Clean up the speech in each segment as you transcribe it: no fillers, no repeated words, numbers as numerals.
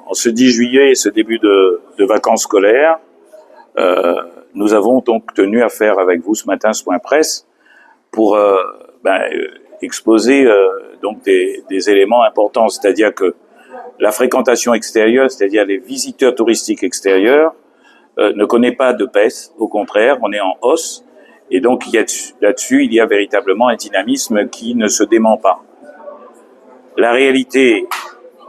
En ce 10 juillet et ce début de vacances scolaires, nous avons donc tenu à faire avec vous ce matin ce point presse pour exposer donc des éléments importants, c'est-à-dire que la fréquentation extérieure, c'est-à-dire les visiteurs touristiques extérieurs, ne connaît pas de baisse, au contraire, on est en hausse, et donc là-dessus, il y a véritablement un dynamisme qui ne se dément pas. La réalité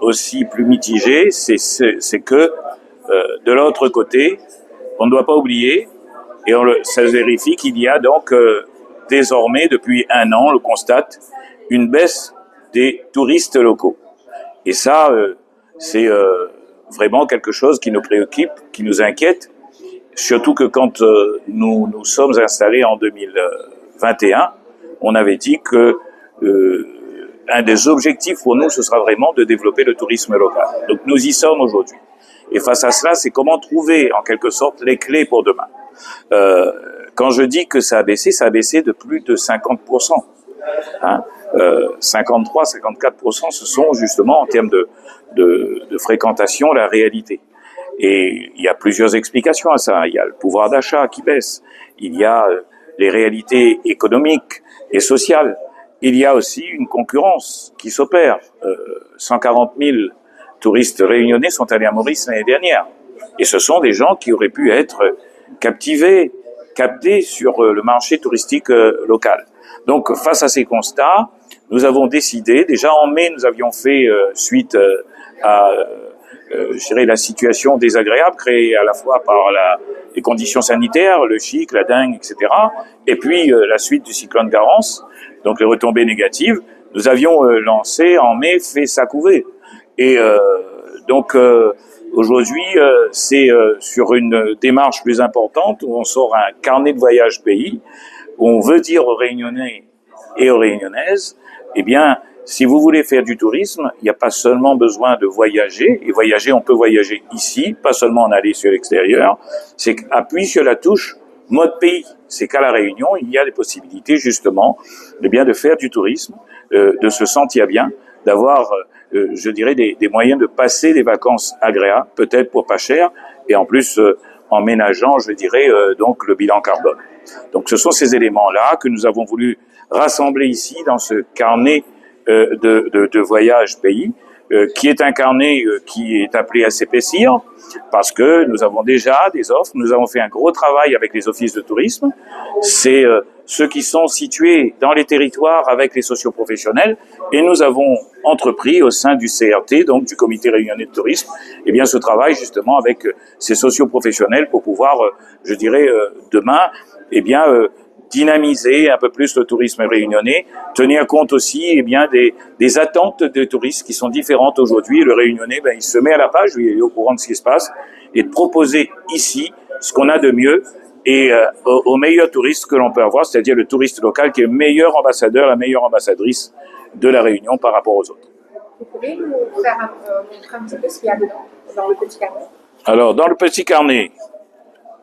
aussi plus mitigée, c'est que de l'autre côté, on ne doit pas oublier, et ça se vérifie qu'il y a donc désormais, depuis 1 an, on le constate, une baisse des touristes locaux. Et ça, c'est vraiment quelque chose qui nous préoccupe, qui nous inquiète, surtout que quand nous nous sommes installés en 2021, on avait dit que un des objectifs pour nous, ce sera vraiment de développer le tourisme local. Donc nous y sommes aujourd'hui. Et face à cela, c'est comment trouver en quelque sorte les clés pour demain. Quand je dis que ça a baissé de plus de 50%. 53, 54%, ce sont justement en termes de fréquentation la réalité. Et il y a plusieurs explications à ça. Il y a le pouvoir d'achat qui baisse. Il y a les réalités économiques et sociales. Il y a aussi une concurrence qui s'opère. 140 000 touristes réunionnais sont allés à Maurice l'année dernière. Et ce sont des gens qui auraient pu être captés sur le marché touristique local. Donc, face à ces constats, nous avons décidé, déjà en mai, nous avions fait, suite à la situation désagréable créée à la fois par les conditions sanitaires, le chic, la dengue, etc., et puis la suite du cyclone Garance, donc les retombées négatives, nous avions lancé en mai Fais ça couver. Et donc aujourd'hui, c'est sur une démarche plus importante où on sort un carnet de voyage pays, où on veut dire aux Réunionnais et aux Réunionnaises, eh bien, si vous voulez faire du tourisme, il n'y a pas seulement besoin de voyager, et voyager, on peut voyager ici, pas seulement en aller sur l'extérieur, c'est qu'appuie sur la touche mode pays. C'est qu'à La Réunion, il y a des possibilités justement de faire du tourisme, de se sentir bien, d'avoir, je dirais, des moyens de passer des vacances agréables, peut-être pour pas cher, et en plus en ménageant, je dirais, donc le bilan carbone. Donc ce sont ces éléments-là que nous avons voulu rassembler ici dans ce carnet de voyage pays, qui est un carnet qui est appelé à s'épaissir, parce que nous avons déjà des offres, nous avons fait un gros travail avec les offices de tourisme, c'est ceux qui sont situés dans les territoires avec les socioprofessionnels, et nous avons entrepris au sein du CRT, donc du Comité réunionnais de tourisme, eh bien ce travail justement avec ces socioprofessionnels pour pouvoir, je dirais, demain, eh bien dynamiser un peu plus le tourisme réunionnais, tenir compte aussi eh bien des attentes des touristes qui sont différentes aujourd'hui. Le Réunionnais, il se met à la page, il est au courant de ce qui se passe, et de proposer ici ce qu'on a de mieux et au meilleur touriste que l'on peut avoir, c'est-à-dire le touriste local qui est le meilleur ambassadeur, la meilleure ambassadrice de la Réunion par rapport aux autres. Vous pouvez nous faire montrer un petit peu ce qu'il y a dedans, dans le petit carnet? Alors, dans le petit carnet,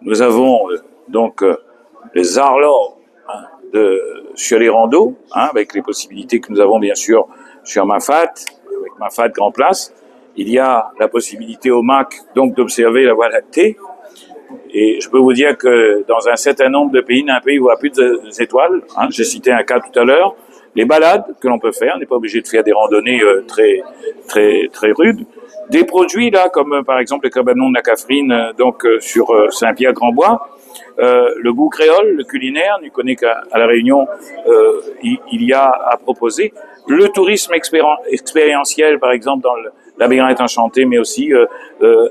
nous avons donc les arlors sur les randos, avec les possibilités que nous avons bien sûr sur Mafat, avec Mafat Grand Place. Il y a la possibilité au MAC donc d'observer la Voie lactée. Et je peux vous dire que dans un certain nombre de pays, d'un pays où il n'y a plus d'étoiles, j'ai cité un cas tout à l'heure, les balades que l'on peut faire, on n'est pas obligé de faire des randonnées très rudes. Des produits là, comme par exemple les cabanons de la Catherine, donc sur Saint-Pierre-Grand-Bois. Le goût créole, le culinaire, on ne connaît qu'à La Réunion, il y a à proposer. Le tourisme expérientiel, par exemple, dans le labyrinthe enchanté, mais aussi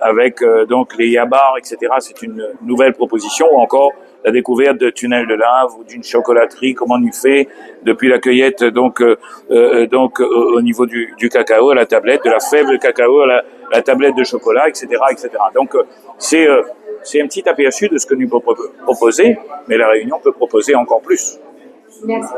avec donc les yabars, etc. C'est une nouvelle proposition, ou encore la découverte de tunnels de lave ou d'une chocolaterie, comment on y fait depuis la cueillette donc au niveau du cacao à la tablette, de la fève de cacao à la tablette de chocolat, etc., etc. Donc c'est un petit aperçu de ce que nous pouvons proposer, mais La Réunion peut proposer encore plus. Merci.